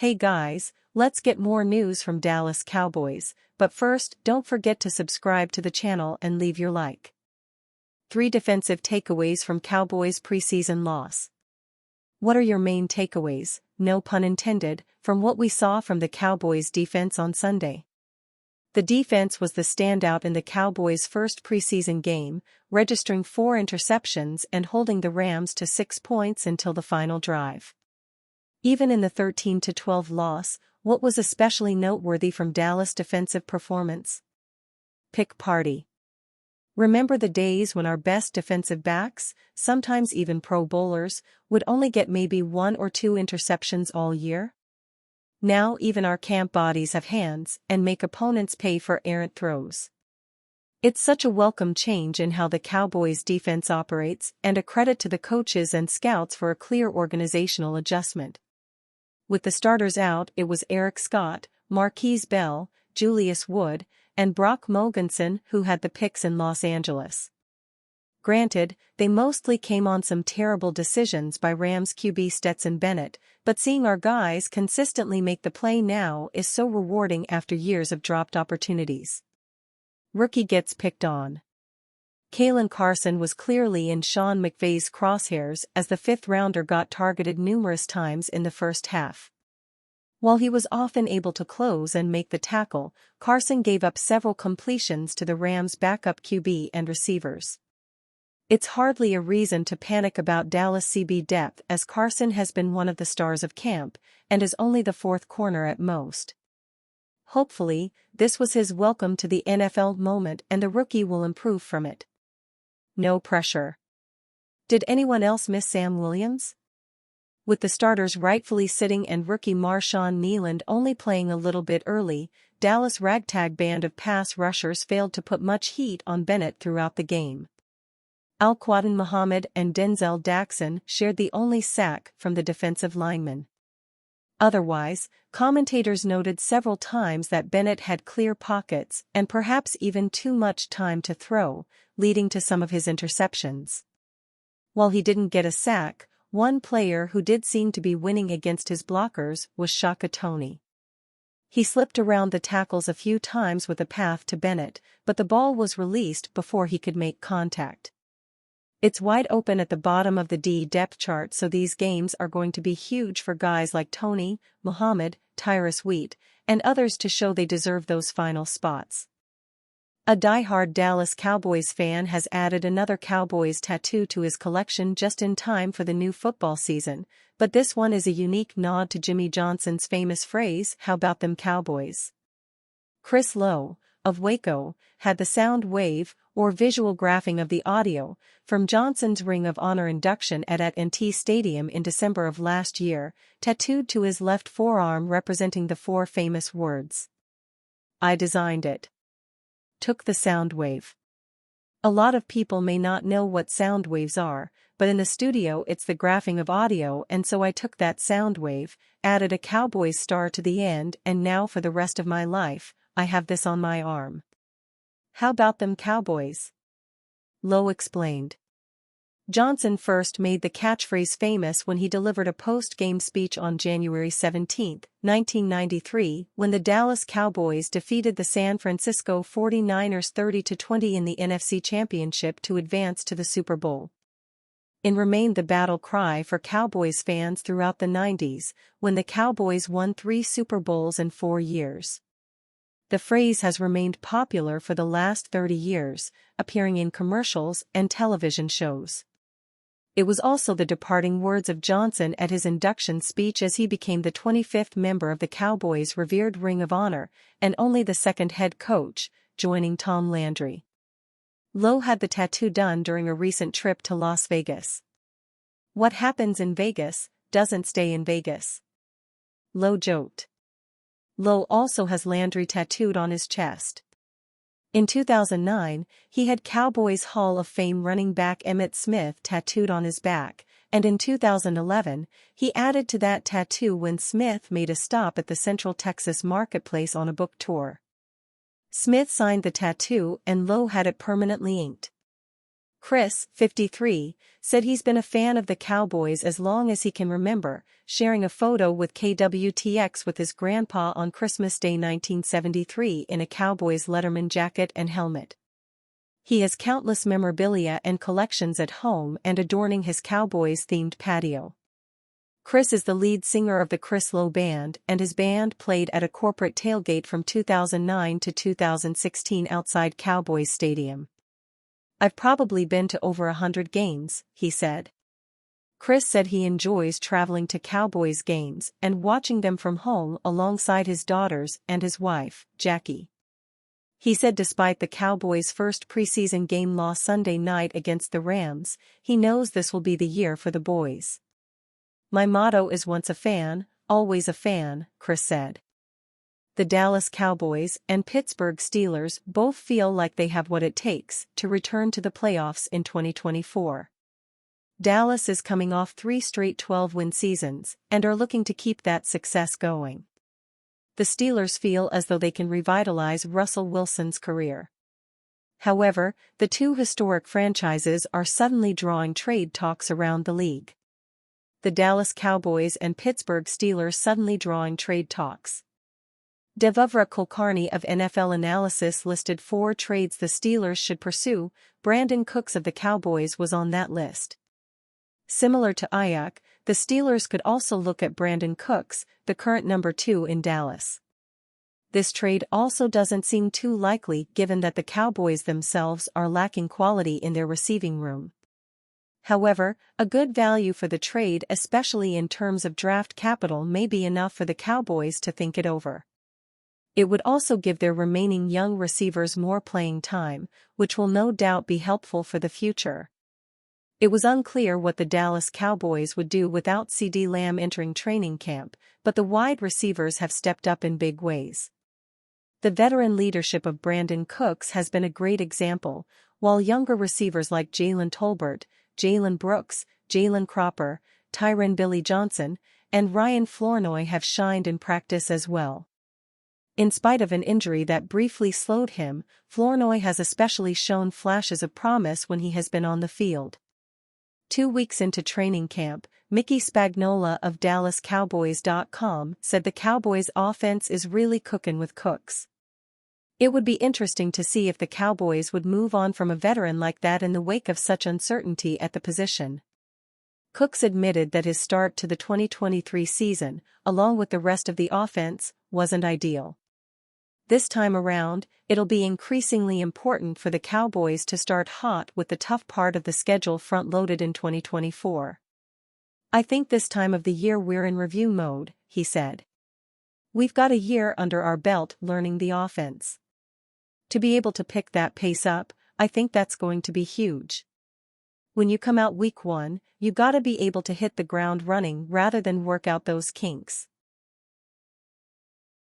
Hey guys, let's get more news from Dallas Cowboys, but first don't forget to subscribe to the channel and leave your like. 3 defensive takeaways from Cowboys' preseason loss. What are your main takeaways, no pun intended, from what we saw from the Cowboys' defense on Sunday? The defense was the standout in the Cowboys' first preseason game, registering 4 interceptions and holding the Rams to 6 points until the final drive. Even in the 13-12 loss, what was especially noteworthy from Dallas' defensive performance? Pick party. Remember the days when our best defensive backs, sometimes even Pro Bowlers, would only get maybe 1 or 2 interceptions all year? Now even our camp bodies have hands and make opponents pay for errant throws. It's such a welcome change in how the Cowboys' defense operates, and a credit to the coaches and scouts for a clear organizational adjustment. With the starters out, it was Eric Scott, Marquise Bell, Julius Wood, and Brock Mogensen who had the picks in Los Angeles. Granted, they mostly came on some terrible decisions by Rams QB Stetson Bennett, but seeing our guys consistently make the play now is so rewarding after years of dropped opportunities. Rookie gets picked on. Kalen Carson was clearly in Sean McVay's crosshairs as the 5th-rounder got targeted numerous times in the first half. While he was often able to close and make the tackle, Carson gave up several completions to the Rams' backup QB and receivers. It's hardly a reason to panic about Dallas CB depth, as Carson has been one of the stars of camp, and is only the 4th corner at most. Hopefully, this was his welcome to the NFL moment and the rookie will improve from it. No pressure. Did anyone else miss Sam Williams? With the starters rightfully sitting and rookie Marshawn Kneeland only playing a little bit early, Dallas' ragtag band of pass rushers failed to put much heat on Bennett throughout the game. Al-Quadin Muhammad and Denzel Daxon shared the only sack from the defensive linemen. Otherwise, commentators noted several times that Bennett had clear pockets and perhaps even too much time to throw, leading to some of his interceptions. While he didn't get a sack, one player who did seem to be winning against his blockers was Shaka Toney. He slipped around the tackles a few times with a path to Bennett, but the ball was released before he could make contact. It's wide open at the bottom of the D depth chart, so these games are going to be huge for guys like Toney, Muhammad, Tyrus Wheat, and others to show they deserve those final spots. A diehard Dallas Cowboys fan has added another Cowboys tattoo to his collection just in time for the new football season, but this one is a unique nod to Jimmy Johnson's famous phrase, "How about them Cowboys?" Chris Lowe, of Waco, had the sound wave, or visual graphing of the audio, from Johnson's Ring of Honor induction at AT&T Stadium in December of last year, tattooed to his left forearm, representing the 4 famous words. "I designed it." Took the sound wave. A lot of people may not know what sound waves are, but in the studio it's the graphing of audio, and so I took that sound wave, added a Cowboys star to the end, and now for the rest of my life, I have this on my arm. How about them Cowboys? Lowe explained. Johnson first made the catchphrase famous when he delivered a post-game speech on January 17, 1993, when the Dallas Cowboys defeated the San Francisco 49ers 30-20 in the NFC Championship to advance to the Super Bowl. It remained the battle cry for Cowboys fans throughout the 90s, when the Cowboys won 3 Super Bowls in 4 years. The phrase has remained popular for the last 30 years, appearing in commercials and television shows. It was also the departing words of Johnson at his induction speech as he became the 25th member of the Cowboys' revered Ring of Honor, and only the 2nd head coach, joining Tom Landry. Lowe had the tattoo done during a recent trip to Las Vegas. "What happens in Vegas, doesn't stay in Vegas," Lowe joked. Lowe also has Landry tattooed on his chest. In 2009, he had Cowboys Hall of Fame running back Emmitt Smith tattooed on his back, and in 2011, he added to that tattoo when Smith made a stop at the Central Texas Marketplace on a book tour. Smith signed the tattoo and Lowe had it permanently inked. Chris, 53, said he's been a fan of the Cowboys as long as he can remember, sharing a photo with KWTX with his grandpa on Christmas Day 1973 in a Cowboys Letterman jacket and helmet. He has countless memorabilia and collections at home and adorning his Cowboys-themed patio. Chris is the lead singer of the Chris Lowe Band, and his band played at a corporate tailgate from 2009 to 2016 outside Cowboys Stadium. "I've probably been to over 100 games," he said. Chris said he enjoys traveling to Cowboys games and watching them from home alongside his daughters and his wife, Jackie. He said despite the Cowboys' first preseason game loss Sunday night against the Rams, he knows this will be the year for the boys. "My motto is once a fan, always a fan," Chris said. The Dallas Cowboys and Pittsburgh Steelers both feel like they have what it takes to return to the playoffs in 2024. Dallas is coming off 3 straight 12-win seasons and are looking to keep that success going. The Steelers feel as though they can revitalize Russell Wilson's career. However, the two historic franchises are suddenly drawing trade talks around the league. The Dallas Cowboys and Pittsburgh Steelers suddenly drawing trade talks. Devavra Kulkarni of NFL Analysis listed 4 trades the Steelers should pursue. Brandin Cooks of the Cowboys was on that list. Similar to Aiyuk, the Steelers could also look at Brandin Cooks, the current number 2 in Dallas. This trade also doesn't seem too likely given that the Cowboys themselves are lacking quality in their receiving room. However, a good value for the trade, especially in terms of draft capital, may be enough for the Cowboys to think it over. It would also give their remaining young receivers more playing time, which will no doubt be helpful for the future. It was unclear what the Dallas Cowboys would do without CeeDee Lamb entering training camp, but the wide receivers have stepped up in big ways. The veteran leadership of Brandin Cooks has been a great example, while younger receivers like Jalen Tolbert, Jalen Brooks, Jalen Cropper, Tyron Billy Johnson, and Ryan Flournoy have shined in practice as well. In spite of an injury that briefly slowed him, Flournoy has especially shown flashes of promise when he has been on the field. 2 weeks into training camp, Mickey Spagnola of DallasCowboys.com said the Cowboys' offense is really cooking with Cooks. It would be interesting to see if the Cowboys would move on from a veteran like that in the wake of such uncertainty at the position. Cooks admitted that his start to the 2023 season, along with the rest of the offense, wasn't ideal. This time around, it'll be increasingly important for the Cowboys to start hot with the tough part of the schedule front-loaded in 2024. "I think this time of the year we're in review mode," he said. "We've got a year under our belt learning the offense. To be able to pick that pace up, I think that's going to be huge. When you come out week 1, you gotta be able to hit the ground running rather than work out those kinks."